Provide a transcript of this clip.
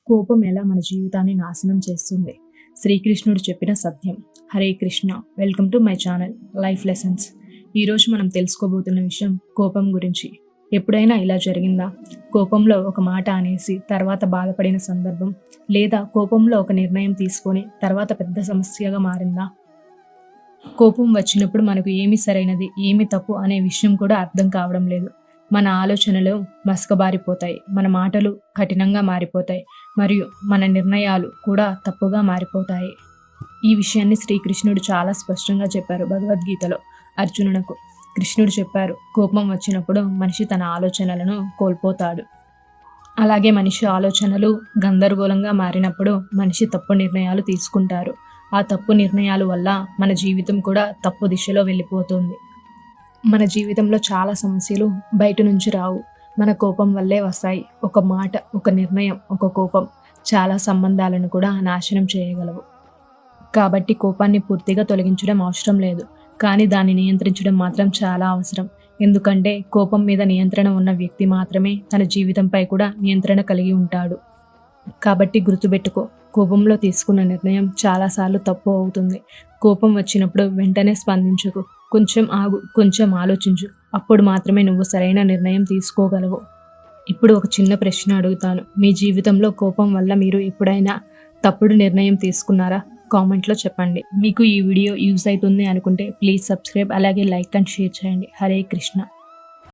కోపం ఎలా మన జీవితాన్ని నాశనం చేస్తుంది. శ్రీకృష్ణుడు చెప్పిన సత్యం. Hare Krishna. Welcome to my channel life lessons. ఈరోజు మనం తెలుసుకోబోతున్న విషయం కోపం గురించి. ఎప్పుడైనా ఇలా జరిగిందా? కోపంలో ఒక మాట అనేసి తర్వాత బాధపడిన సందర్భం, లేదా కోపంలో ఒక నిర్ణయం తీసుకొని తర్వాత పెద్ద సమస్యగా మారిందా? కోపం వచ్చినప్పుడు మనకు ఏమి సరైనది, ఏమి తప్పు అనే విషయం కూడా అర్థం కావడం లేదు. మన ఆలోచనలు మసకబారిపోతాయి, మన మాటలు కఠినంగా మారిపోతాయి, మరియు మన నిర్ణయాలు కూడా తప్పుగా మారిపోతాయి. ఈ విషయాన్ని శ్రీకృష్ణుడు చాలా స్పష్టంగా చెప్పారు భగవద్గీతలో అర్జునునకు. కృష్ణుడు చెప్పారు, కోపం వచ్చినప్పుడు మనిషి తన ఆలోచనలను కోల్పోతాడు. అలాగే మనిషి ఆలోచనలు గందరగోళంగా మారినప్పుడు మనిషి తప్పు నిర్ణయాలు తీసుకుంటారు. ఆ తప్పు నిర్ణయాల వల్ల మన జీవితం కూడా తప్పు దిశలో వెళ్ళిపోతుంది. మన జీవితంలో చాలా సమస్యలు బయట నుంచి రావు, మన కోపం వల్లే వస్తాయి. ఒక మాట, ఒక నిర్ణయం, ఒక కోపం చాలా సంబంధాలను కూడా నాశనం చేయగలవు. కాబట్టి కోపాన్ని పూర్తిగా తొలగించడం అవసరం లేదు, కానీ దాన్ని నియంత్రించడం మాత్రం చాలా అవసరం. ఎందుకంటే కోపం మీద నియంత్రణ ఉన్న వ్యక్తి మాత్రమే తన జీవితంపై కూడా నియంత్రణ కలిగి ఉంటాడు. కాబట్టి గుర్తుపెట్టుకో, కోపంలో తీసుకున్న నిర్ణయం చాలాసార్లు తప్పు అవుతుంది. కోపం వచ్చినప్పుడు వెంటనే స్పందించకు, కొంచెం ఆగు, కొంచెం ఆలోచించు. అప్పుడు మాత్రమే నువ్వు సరైన నిర్ణయం తీసుకోగలవు. ఇప్పుడు ఒక చిన్న ప్రశ్న అడుగుతాను. మీ జీవితంలో కోపం వల్ల మీరు ఎప్పుడైనా తప్పుడు నిర్ణయం తీసుకున్నారా? కామెంట్లో చెప్పండి. మీకు ఈ వీడియో యూజ్ అవుతుంది అనుకుంటే ప్లీజ్ సబ్స్క్రైబ్, అలాగే లైక్ అండ్ షేర్ చేయండి. హరే కృష్ణ.